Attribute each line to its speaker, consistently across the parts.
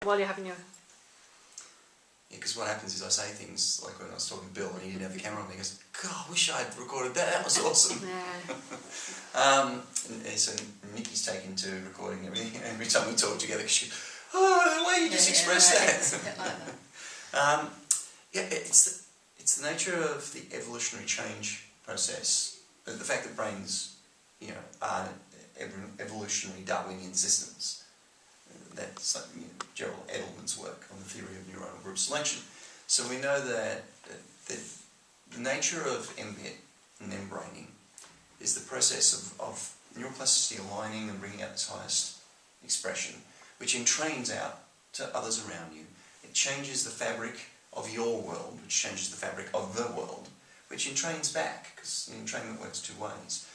Speaker 1: while you're having your...
Speaker 2: Yeah, because what happens is I say things like when I was talking to Bill and he didn't have the camera on me, he goes, God, I wish I'd recorded that, that was awesome. So Nikki's taken to recording everything every time we talk together because she goes, oh, the way you just expressed that. It's the nature of the evolutionary change process, the fact that brains, are evolutionary Darwinian systems. That's like, Gerald Edelman's work on the theory of neuronal group selection. So we know that the nature of mBIT and mBraining is the process of neuroplasticity aligning and bringing out its highest expression, which entrains out to others around you. It changes the fabric of your world, which changes the fabric of the world, which entrains back, because entrainment works two ways.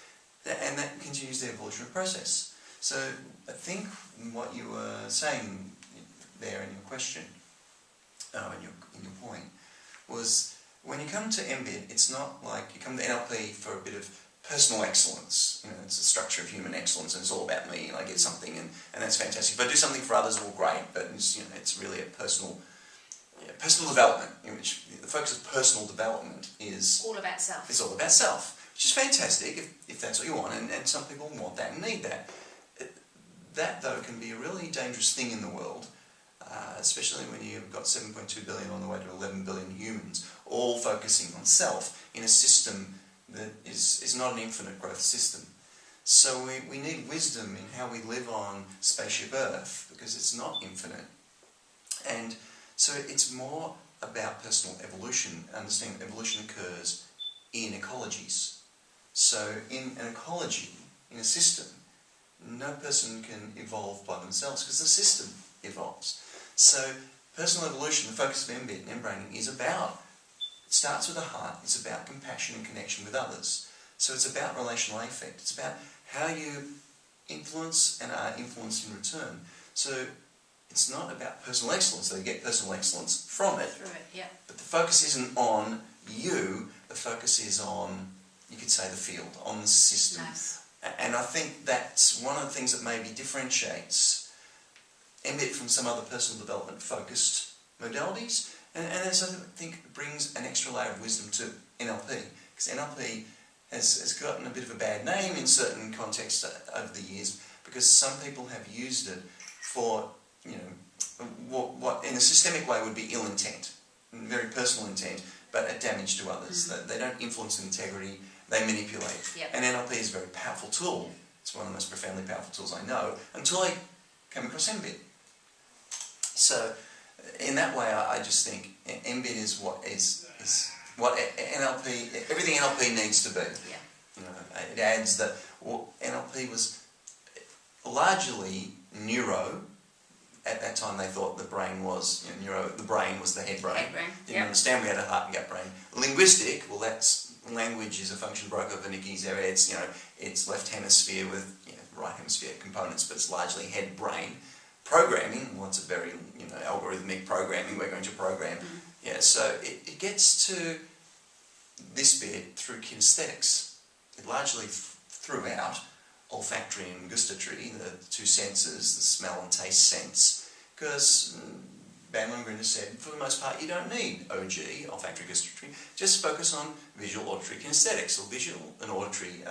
Speaker 2: And that continues the evolutionary process. So I think what you were saying there in your question, in your point, was when you come to mBIT, it's not like you come to NLP for a bit of personal excellence. It's the structure of human excellence, and it's all about me, and I get something, and that's fantastic. If I do something for others, well, great, but it's really a personal development, in which the focus of personal development is
Speaker 1: all about self.
Speaker 2: It's all about self, which is fantastic if that's what you want, and some people want that and need that. That, though, can be a really dangerous thing in the world, especially when you've got 7.2 billion on the way to 11 billion humans, all focusing on self in a system that is not an infinite growth system. So we need wisdom in how we live on spaceship Earth, because it's not infinite. And so it's more about personal evolution, understanding that evolution occurs in ecologies. So in an ecology, in a system, no person can evolve by themselves because the system evolves. So personal evolution, the focus of mBIT and mBraining, is about, it starts with the heart, it's about compassion and connection with others. So it's about relational affect, it's about how you influence and are influenced in return. So it's not about personal excellence, so you get personal excellence from it. But the focus isn't on you, the focus is on, you could say, the field, on the system.
Speaker 1: Nice.
Speaker 2: And I think that's one of the things that maybe differentiates mBIT from some other personal development focused modalities, and as I think brings an extra layer of wisdom to NLP, because NLP has gotten a bit of a bad name in certain contexts over the years, because some people have used it for, what in a systemic way would be ill intent, very personal intent, but a damage to others. They don't influence integrity, they manipulate. And NLP is a very powerful tool. It's one of the most profoundly powerful tools I know, until I came across mBIT. So, in that way, I just think mBIT is what NLP, everything NLP needs to be. It adds that NLP was largely neuro. At that time, they thought the brain was the brain was the head brain. Didn't understand we had a heart and gut brain. Linguistic, well, that's language is a function broke over Nikki's area. It's left hemisphere with right hemisphere components, but it's largely head brain. Programming, well, it's a very algorithmic programming. We're going to program. So it gets to this bit through kinesthetics. It largely throughout olfactory and gustatory, the two senses, the smell and taste sense, because Bandler and Grant has said, for the most part, you don't need OG, olfactory, gustatory, just focus on visual, auditory, kinesthetics, or visual and auditory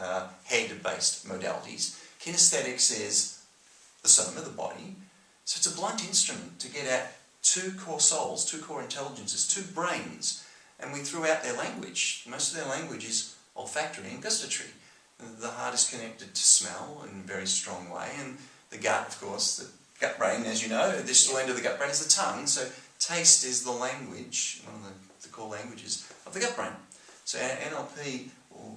Speaker 2: head-based modalities. Kinesthetics is the soma, the body, so it's a blunt instrument to get at two core souls, two core intelligences, two brains, and we threw out their language. Most of their language is olfactory and gustatory. The heart is connected to smell in a very strong way, and the gut, of course, the gut brain, as you know, the distal end of the gut brain is the tongue, so taste is the language, one of the core languages of the gut brain. So NLP,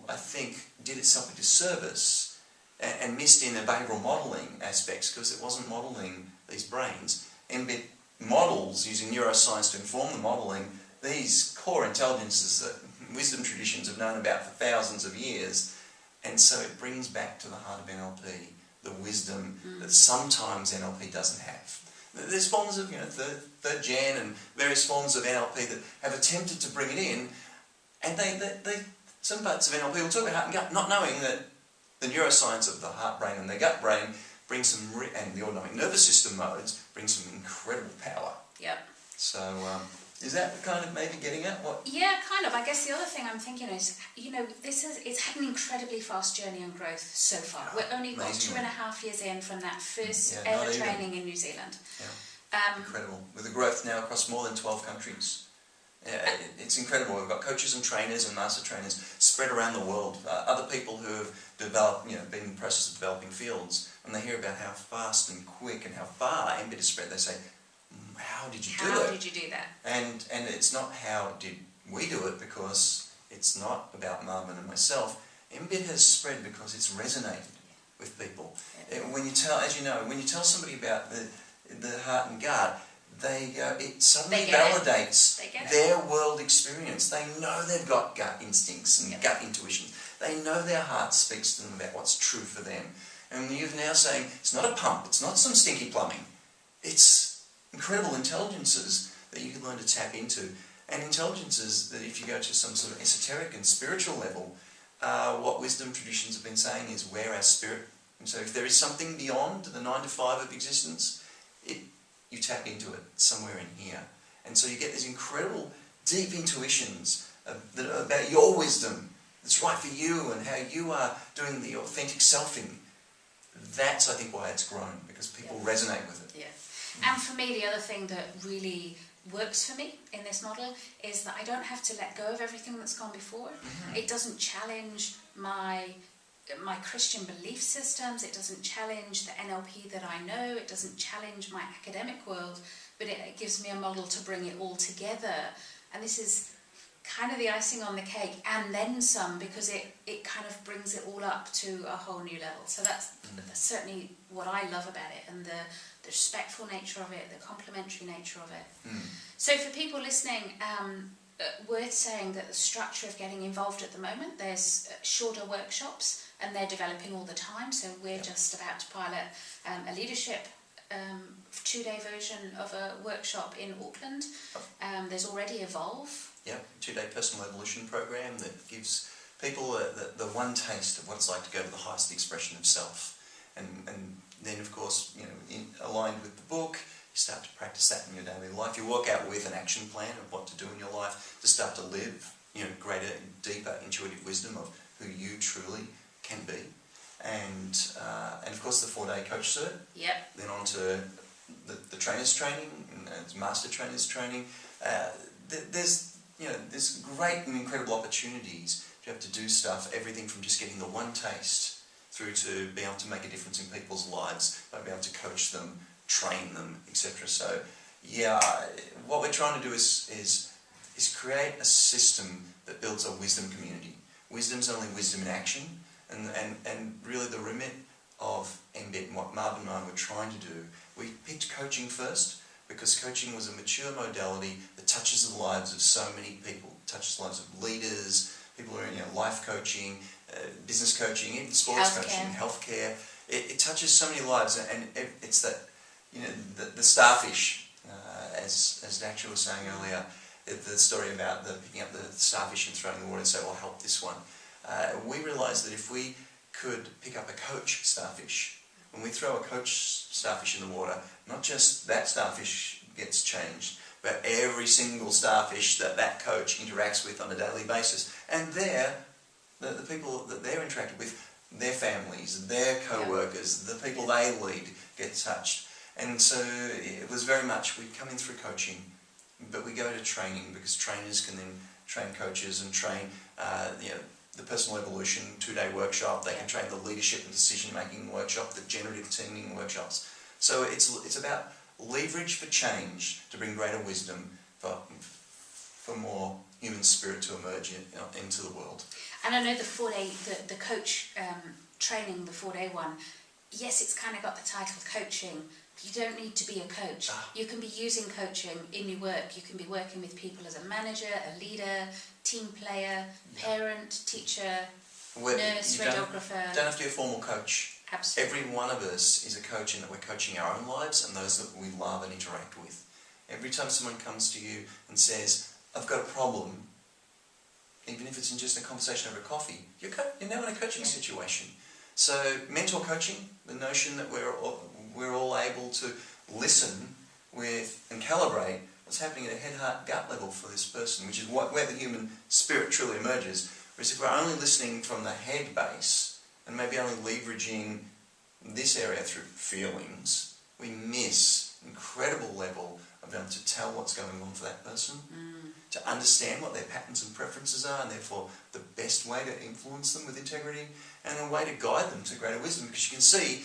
Speaker 2: I think, did itself a disservice and missed in the behavioural modelling aspects, because it wasn't modelling these brains. mBIT models, using neuroscience to inform the modelling, these core intelligences that wisdom traditions have known about for thousands of years. And so it brings back to the heart of NLP the wisdom that sometimes NLP doesn't have. There's forms of, third gen and various forms of NLP that have attempted to bring it in, and some parts of NLP will talk about heart and gut, not knowing that the neuroscience of the heart brain and the gut brain brings some, and the autonomic nervous system modes bring some incredible power So is that kind of maybe getting at what?
Speaker 1: Yeah, kind of. I guess the other thing I'm thinking is, it's had an incredibly fast journey on growth so far. We're only got 2.5 years in from that first ever training in New Zealand.
Speaker 2: Yeah. Incredible. With the growth now across more than 12 countries. It's incredible. We've got coaches and trainers and master trainers spread around the world. Other people who have developed, been in the process of developing fields, and they hear about how fast and quick and how far mBIT is spread. They say, "How did you do it?
Speaker 1: How did you do that?"
Speaker 2: And it's not how did we do it, because it's not about Marvin and myself. mBIT has spread because it's resonated with people. When you tell somebody about the heart and gut, it suddenly validates their world experience. They know they've got gut instincts and gut intuitions. They know their heart speaks to them about what's true for them. And you're now saying, it's not a pump, it's not some stinky plumbing. It's incredible intelligences that you can learn to tap into. And intelligences that, if you go to some sort of esoteric and spiritual level, what wisdom traditions have been saying is we're our spirit. And so if there is something beyond the 9 to 5 of existence, you tap into it somewhere in here. And so you get these incredible deep intuitions about your wisdom that's right for you and how you are doing the authentic selfing. That's, I think, why it's grown, because people resonate with it.
Speaker 1: Yeah. And for me, the other thing that really works for me in this model is that I don't have to let go of everything that's gone before. It doesn't challenge my Christian belief systems, it doesn't challenge the NLP that I know, it doesn't challenge my academic world, but it gives me a model to bring it all together. And this is kind of the icing on the cake, and then some, because it kind of brings it all up to a whole new level. So that's certainly what I love about it, and the respectful nature of it, the complementary nature of it. So for people listening, worth saying that the structure of getting involved at the moment, there's shorter workshops, and they're developing all the time. So we're just about to pilot a leadership 2-day version of a workshop in Auckland. There's already Evolve.
Speaker 2: Yep, 2-day personal evolution program that gives people the one taste of what it's like to go to the highest expression of self. And then, of course, aligned with the book, you start to practice that in your daily life. You walk out with an action plan of what to do in your life to start to live, greater, deeper intuitive wisdom of who you truly can be. And of course the 4-day coach cert.
Speaker 1: Yep.
Speaker 2: Then on to the trainers training, and master trainers training. There's great and incredible opportunities to have to do stuff, everything from just getting the one taste through to being able to make a difference in people's lives, by being able to coach them, train them, etc. So, what we're trying to do is create a system that builds a wisdom community. Wisdom's only wisdom in action, and really the remit of mBIT and what Marvin and I were trying to do. We picked coaching first because coaching was a mature modality that touches the lives of so many people. It touches the lives of leaders, people who are in life coaching, business coaching, even sports coaching, healthcare. It touches so many lives, and it's that, the starfish, as Daksha was saying earlier, the story about picking up the starfish and throwing the water and say, well, help this one. We realised that if we could pick up a coach starfish, when we throw a coach starfish in the water, not just that starfish gets changed, but every single starfish that coach interacts with on a daily basis. And the people that they're interacting with, their families, their co-workers, the people they lead get touched. And so it was very much, we come in through coaching, but we go to training because trainers can then train coaches and train the personal evolution 2-day workshop. They can train the leadership and decision-making workshop, the generative teaming workshops. So it's about leverage for change to bring greater wisdom for more human spirit to emerge into the world.
Speaker 1: And I know the 4-day, the coach training, the 4-day one, yes, it's kind of got the title coaching. You don't need to be a coach. You can be using coaching in your work. You can be working with people as a manager, a leader, team player, parent, teacher, nurse, radiographer.
Speaker 2: You don't have to be a formal coach.
Speaker 1: Absolutely.
Speaker 2: Every one of us is a coach in that we're coaching our own lives and those that we love and interact with. Every time someone comes to you and says, I've got a problem, even if it's in just a conversation over coffee, you're now in a coaching situation. So mentor coaching, the notion that we're all able to listen with and calibrate what's happening at a head, heart, gut level for this person, which is where the human spirit truly emerges. Whereas if we're only listening from the head base, and maybe only leveraging this area through feelings, we miss incredible level of being able to tell what's going on for that person, to understand what their patterns and preferences are, and therefore the best way to influence them with integrity, and a way to guide them to greater wisdom, because you can see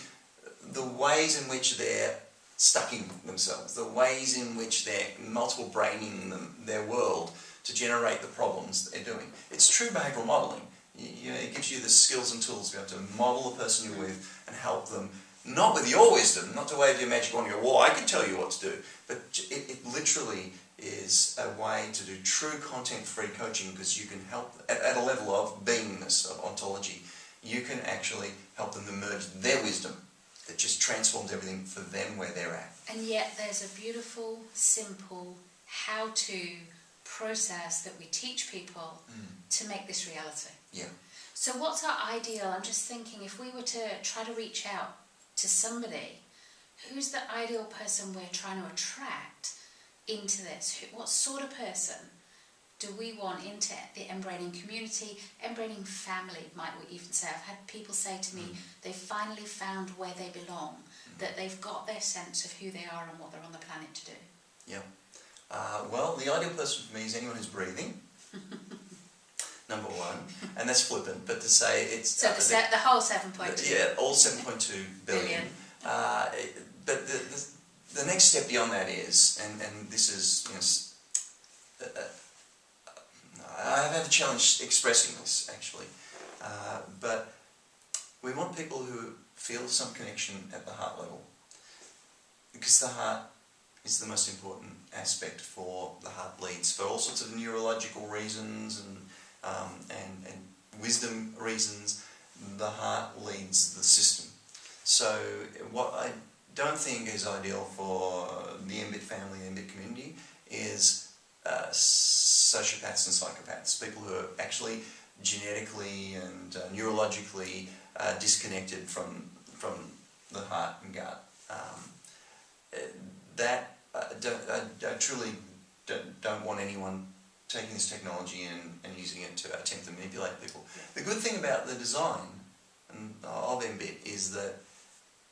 Speaker 2: the ways in which they're stuck in themselves, the ways in which they're multiple braining their world to generate the problems that they're doing. It's true behavioural modelling. It gives you the skills and tools to be able to model the person you're with and help them, not with your wisdom, not to wave your magic wand and go, well, I can tell you what to do, but it literally is a way to do true content-free coaching, because you can help at a level of beingness, of ontology. You can actually help them emerge their wisdom that just transforms everything for them where they're at.
Speaker 1: And yet there's a beautiful, simple how-to process that we teach people to make this reality.
Speaker 2: Yeah.
Speaker 1: So what's our ideal? I'm just thinking, if we were to try to reach out to somebody, who's the ideal person we're trying to attract into this? What sort of person do we want into the mBraining community, mBraining family, might we even say? I've had people say to me, they've finally found where they belong, that they've got their sense of who they are and what they're on the planet to do.
Speaker 2: Yeah. Well, the ideal person for me is anyone who's breathing. Number one, and that's flippant, but to say it's...
Speaker 1: So the whole 7.2.
Speaker 2: Yeah, all 7.2 billion. But the next step beyond that is, and this is, I've had a challenge expressing this, actually, but we want people who feel some connection at the heart level, because the heart is the most important aspect for the heart leads, for all sorts of neurological reasons and wisdom reasons. The heart leads the system. So what I don't think is ideal for the mBIT family, the mBIT community, is sociopaths and psychopaths, people who are actually genetically and neurologically disconnected from the heart and gut. I truly don't want anyone taking this technology and using it to attempt to manipulate people. The good thing about the design of mBIT is that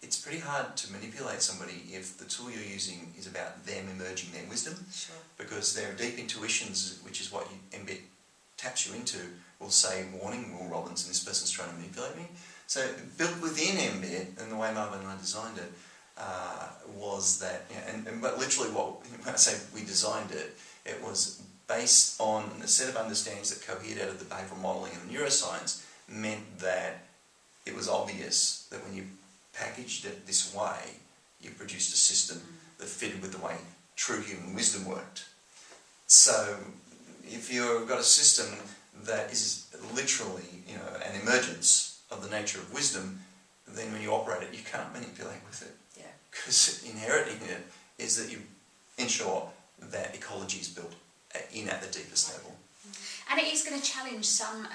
Speaker 2: it's pretty hard to manipulate somebody if the tool you're using is about them emerging their wisdom.
Speaker 1: Sure.
Speaker 2: Because their deep intuitions, which is what mBIT taps you into, will say, warning, Will Robinson, this person's trying to manipulate me. So built within mBIT, and the way Marvin and I designed it, was that, but literally when I say we designed it, it was based on a set of understandings that cohered out of the behavioural modelling and the neuroscience, meant that it was obvious that when you packaged it this way, you produced a system that fitted with the way true human wisdom worked. So if you've got a system that is literally, an emergence of the nature of wisdom, then when you operate it, you can't manipulate with it. Yeah. Because inherent in it is that you ensure that ecology is built in at the deepest level.
Speaker 1: And it is going to challenge some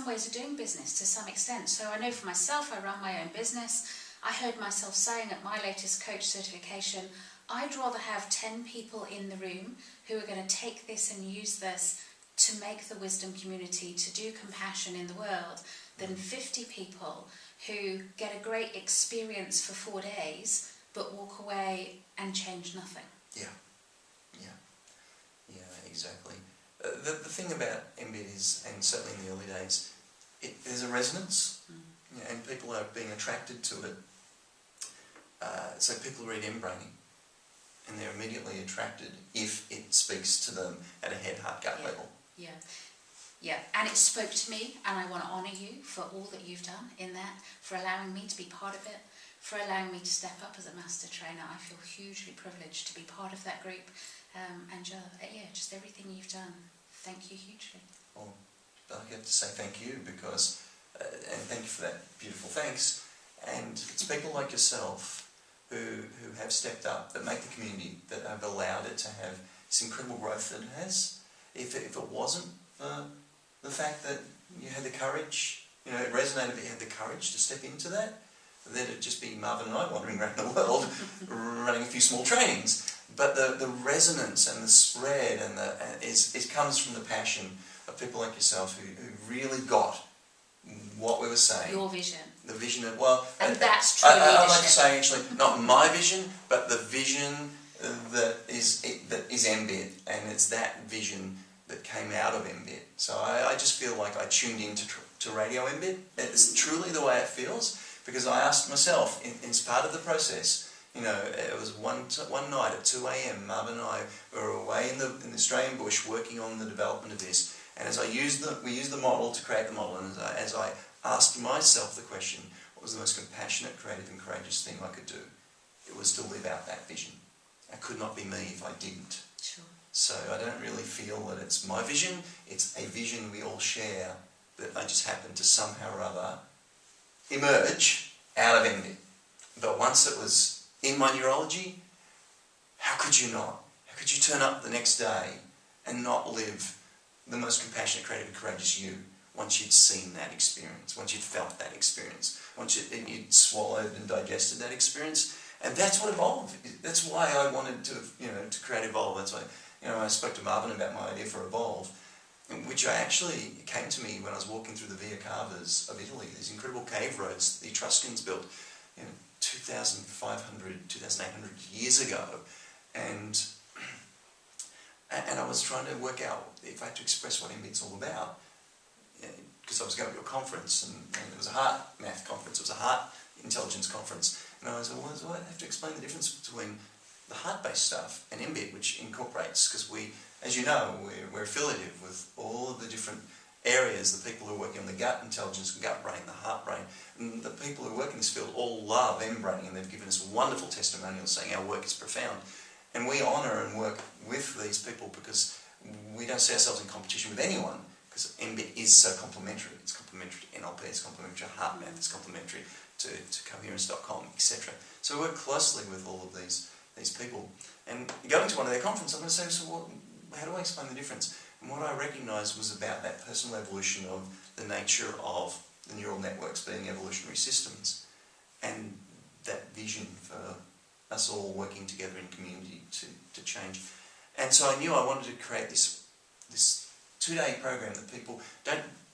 Speaker 1: ways of doing business to some extent. So I know for myself, I run my own business. I heard myself saying at my latest coach certification, I'd rather have 10 people in the room who are going to take this and use this to make the wisdom community, to do compassion in the world, than 50 people who get a great experience for 4 days but walk away and change nothing. Yeah,
Speaker 2: exactly. The thing about mBIT is, and certainly in the early days, there's a resonance, and people are being attracted to it. So people read mBraining, and they're immediately attracted if it speaks to them at a head, heart, gut level.
Speaker 1: Yeah, and it spoke to me, and I want to honour you for all that you've done in that, for allowing me to be part of it, for allowing me to step up as a master trainer. I feel hugely privileged to be part of that group, and just everything you've done. Thank you hugely.
Speaker 2: Well, I have to say thank you, because, and thank you for that beautiful thanks, and it's people like yourself who have stepped up, that make the community, that have allowed it to have this incredible growth that it has. If it wasn't for the fact that you had the courage, it resonated, but you had the courage to step into that, then it'd just be Marvin and I wandering around the world running a few small trainings. but the resonance and the spread and it comes from the passion of people like yourself who really got what we were saying.
Speaker 1: Your vision.
Speaker 2: The vision of,
Speaker 1: and that's true leadership.
Speaker 2: I'd like to say actually, not my vision, but the vision that is mBIT, and it's that vision that came out of mBIT. So I just feel like I tuned into to Radio mBIT. It's truly the way it feels, because I asked myself, it's part of the process. You know, it was one night at 2 a.m, Marvin and I were away in the Australian bush working on the development of this, and as we used the model to create the model, and as I asked myself the question, what was the most compassionate, creative and courageous thing I could do? It was to live out that vision. It could not be me if I didn't.
Speaker 1: Sure.
Speaker 2: So I don't really feel that it's my vision, it's a vision we all share that I just happen to somehow or other emerge out of mBIT. But once it was in my neurology, how could you not? How could you turn up the next day and not live the most compassionate, creative and courageous you once you'd seen that experience, once you'd felt that experience, once you'd swallowed and digested that experience? And that's what evolved. That's why I wanted to create Evolve. That's why, I spoke to Marvin about my idea for Evolve, which it came to me when I was walking through the Via Caves of Italy, these incredible cave roads the Etruscans built 2,500, 2,800 years ago. And I was trying to work out if I had to express what mBIT's all about, because I was going to a conference, and it was a heart math conference, it was a heart intelligence conference, and I was like, well, I have to explain the difference between the heart-based stuff and mBIT, which incorporates, because we, as you know, we're affiliative with all of the different areas, the people who are working on the gut intelligence, the gut brain, the heart brain, and the people who work in this field all love mBraining, and they've given us wonderful testimonials saying our work is profound. And we honour and work with these people because we don't see ourselves in competition with anyone, because mBIT is so complementary. It's complementary to NLP, it's complementary to heart math, it's complementary to coherence.com, etc. So we work closely with all of these people. And going to one of their conferences, I'm going to say, so how do I explain the difference? And what I recognised was about that personal evolution of the nature of the neural networks being evolutionary systems, and that vision for us all working together in community to change. And so I knew I wanted to create this 2-day program that people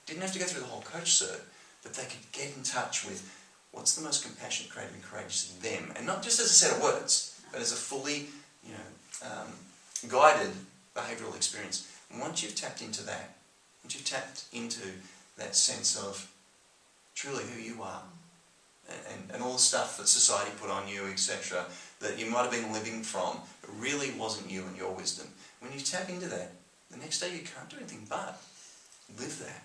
Speaker 2: didn't have to go through the whole coach cert, but they could get in touch with what's the most compassionate, creative and courageous to them, and not just as a set of words, but as a fully guided behavioural experience. And once you've tapped into that, once you've tapped into that sense of truly who you are, and all the stuff that society put on you, etc., that you might have been living from, but really wasn't you and your wisdom. When you tap into that, the next day you can't do anything but live that.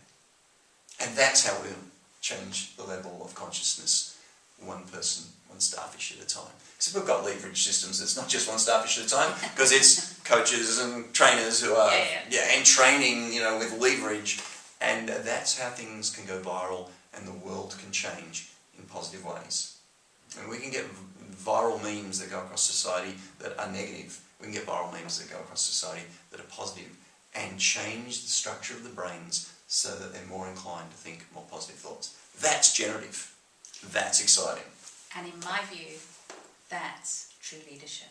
Speaker 2: And that's how we'll change the level of consciousness, one person, one starfish at a time. Because if we've got leverage systems, it's not just one starfish at a time, because it's coaches and trainers who are, and training, with leverage. And that's how things can go viral and the world can change in positive ways. And we can get viral memes that go across society that are negative. We can get viral memes that go across society that are positive, and change the structure of the brains so that they're more inclined to think more positive thoughts. That's generative. That's exciting.
Speaker 1: And in my view, that's true leadership.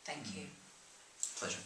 Speaker 1: Thank you.
Speaker 2: Pleasure.